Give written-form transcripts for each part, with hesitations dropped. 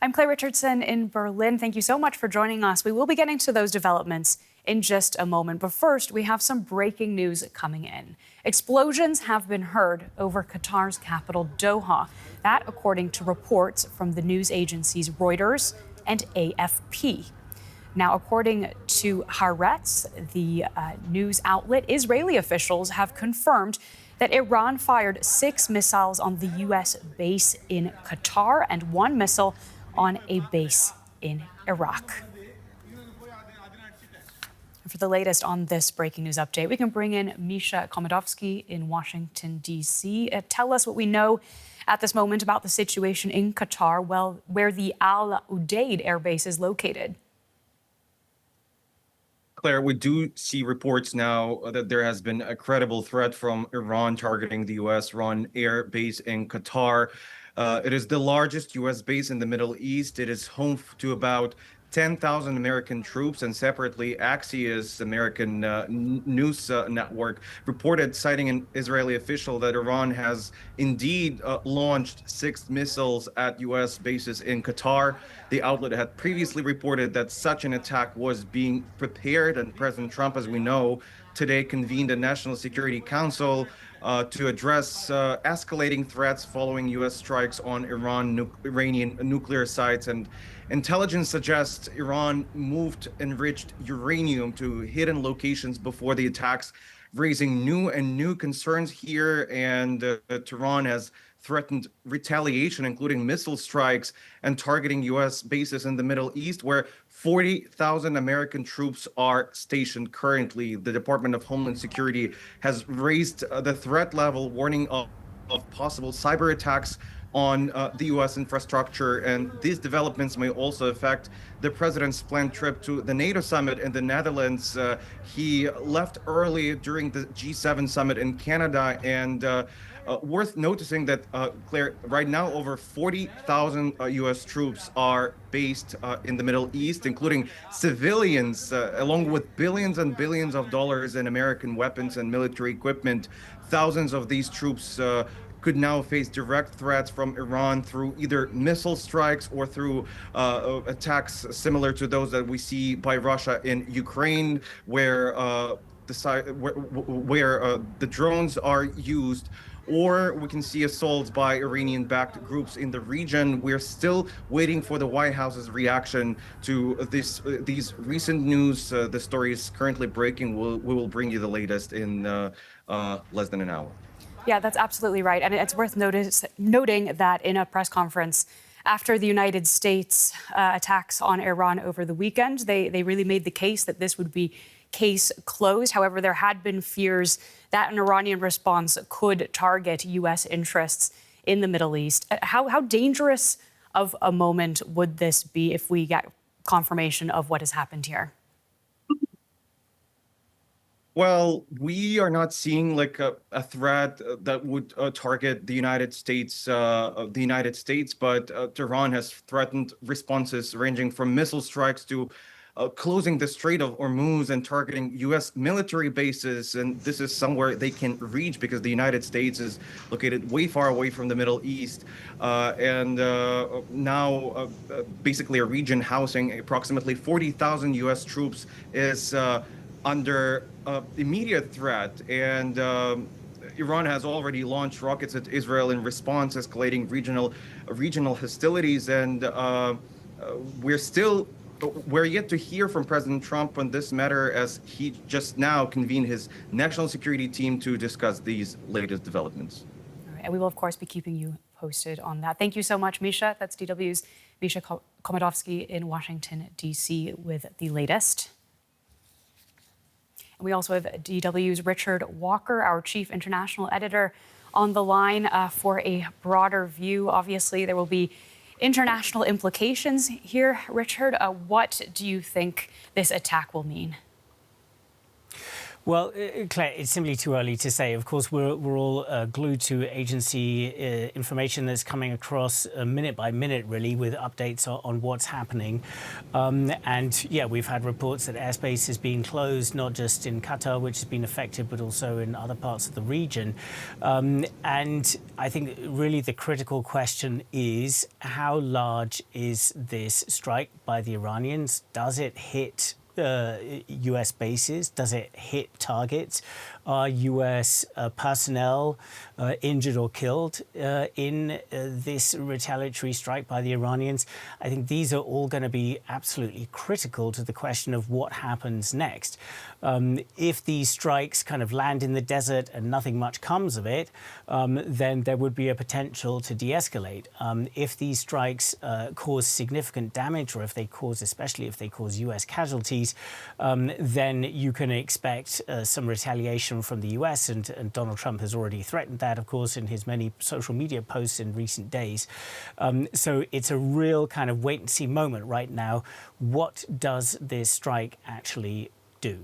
I'm Claire Richardson in Berlin. Thank you so much for joining us. We will be getting to those developments in just a moment. But first, we have some breaking news coming in. Explosions have been heard over Qatar's capital, Doha. That, according to reports from the news agencies Reuters and AFP. Now, according to Haaretz, the news outlet, Israeli officials have confirmed that Iran fired 6 missiles on the U.S. base in Qatar and 1 missile on a base in Iraq. For the latest on this breaking news update, we can bring in Misha Komadovsky in Washington, D.C. Tell us what we know at this moment about the situation in Qatar, where the Al Udeid Air Base is located. Claire, we do see reports now that there has been a credible threat from Iran targeting the U.S.-run air base in Qatar. It is the largest U.S. base in the Middle East. It is home to about 10,000 American troops, and separately, Axios, American news network, reported, citing an Israeli official, that Iran has indeed launched 6 missiles at U.S. bases in Qatar. The outlet had previously reported that such an attack was being prepared, and President Trump, as we know, today convened a National Security Council to address escalating threats following U.S. strikes on Iranian nuclear sites. And intelligence suggests Iran moved enriched uranium to hidden locations before the attacks, raising new concerns here. And Tehran has threatened retaliation, including missile strikes and targeting U.S. bases in the Middle East, where 40,000 American troops are stationed currently. The Department of Homeland Security has raised the threat level, warning of possible cyber attacks on the U.S. infrastructure. And these developments may also affect the president's planned trip to the NATO summit in the Netherlands. He left early during the G7 summit in Canada, and worth noticing that, Claire, right now over 40,000 U.S. troops are based in the Middle East, including civilians, along with billions and billions of dollars in American weapons and military equipment. Thousands of these troops could now face direct threats from Iran through either missile strikes or through attacks similar to those that we see by Russia in Ukraine, where the drones are used. Or we can see assaults by Iranian-backed groups in the region. We're still waiting for the White House's reaction to these recent news. The story is currently breaking. We will bring you the latest in less than an hour. Yeah, that's absolutely right. And it's worth noting that in a press conference after the United States attacks on Iran over the weekend, they really made the case that this would be case closed. However, there had been fears that an Iranian response could target U.S. interests in the Middle East. How dangerous of a moment would this be if we get confirmation of what has happened here? Well, we are not seeing like a threat that would target the United States, but Tehran has threatened responses ranging from missile strikes to closing the Strait of Hormuz and targeting U.S. military bases. And this is somewhere they can reach because the United States is located way far away from the Middle East. Now, basically a region housing approximately 40,000 U.S. troops is under immediate threat. And Iran has already launched rockets at Israel in response, escalating regional hostilities. And we're yet to hear from President Trump on this matter, as he just now convened his national security team to discuss these latest developments. All right, and we will, of course, be keeping you posted on that. Thank you so much, Misha. That's DW's Misha Komadovsky in Washington, D.C. with the latest. And we also have DW's Richard Walker, our chief international editor, on the line for a broader view. Obviously, there will be international implications here. Richard, what do you think this attack will mean? Well, Claire, it's simply too early to say. Of course, we're all glued to agency information that's coming across minute by minute, really, with updates on what's happening. And yeah, we've had reports that airspace is being closed, not just in Qatar, which has been affected, but also in other parts of the region. And I think really the critical question is, how large is this strike by the Iranians? Does it hit US bases? Does it hit targets? Are US personnel injured or killed in this retaliatory strike by the Iranians? I think these are all going to be absolutely critical to the question of what happens next. If these strikes kind of land in the desert and nothing much comes of it, then there would be a potential to de-escalate. If these strikes cause significant damage, or especially if they cause US casualties, then you can expect some retaliation from the US, and Donald Trump has already threatened that, of course, in his many social media posts in recent days. So it's a real kind of wait-and-see moment right now. What does this strike actually do?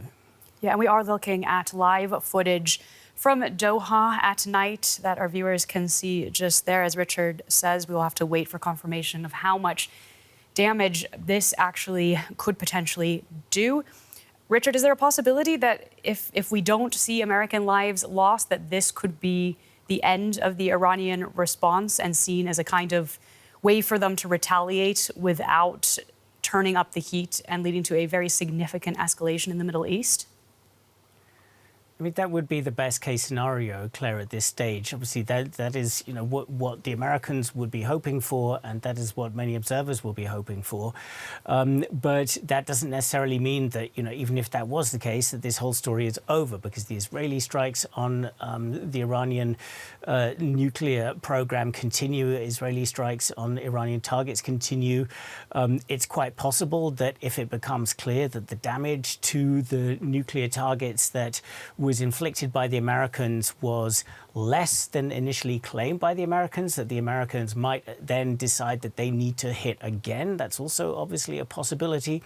Yeah, and we are looking at live footage from Doha at night that our viewers can see just there. As Richard says, we will have to wait for confirmation of how much damage this actually could potentially do. Richard, is there a possibility that if we don't see American lives lost, that this could be the end of the Iranian response and seen as a kind of way for them to retaliate without turning up the heat and leading to a very significant escalation in the Middle East? I mean, that would be the best case scenario, Claire, at this stage. Obviously, that is, what the Americans would be hoping for, and that is what many observers will be hoping for. But that doesn't necessarily mean that, even if that was the case, that this whole story is over, because the Israeli strikes on the Iranian nuclear program continue. Israeli strikes on Iranian targets continue. It's quite possible that if it becomes clear that the damage to the nuclear targets that was inflicted by the Americans was less than initially claimed by the Americans, that the Americans might then decide that they need to hit again. That's also obviously a possibility.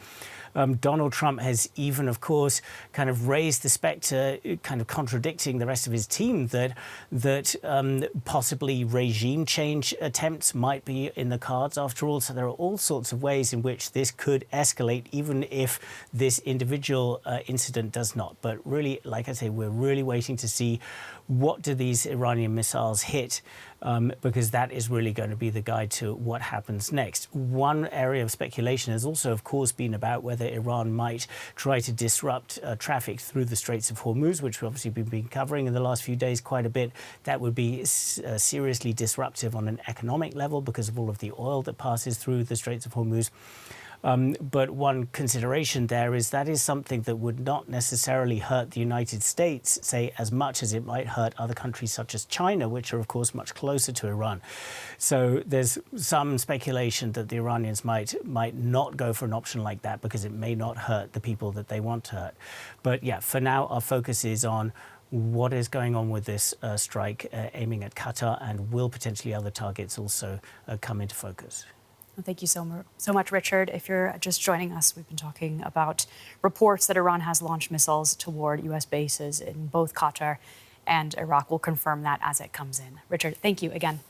Donald Trump has even, of course, kind of raised the specter, kind of contradicting the rest of his team, that possibly regime change attempts might be in the cards after all. So there are all sorts of ways in which this could escalate, even if this individual incident does not. But really, like I say, we're really waiting to see what do these Iranian missiles hit, because that is really going to be the guide to what happens next. One area of speculation has also, of course, been about whether Iran might try to disrupt traffic through the Straits of Hormuz, which we've obviously been covering in the last few days quite a bit. That would be seriously disruptive on an economic level because of all of the oil that passes through the Straits of Hormuz. But one consideration there is that is something that would not necessarily hurt the United States, say, as much as it might hurt other countries such as China, which are, of course, much closer to Iran. So there's some speculation that the Iranians might not go for an option like that because it may not hurt the people that they want to hurt. But yeah, for now, our focus is on what is going on with this strike aiming at Qatar, and will potentially other targets also come into focus. Well, thank you so much, Richard. If you're just joining us, we've been talking about reports that Iran has launched missiles toward U.S. bases in both Qatar and Iraq. We'll confirm that as it comes in. Richard, thank you again.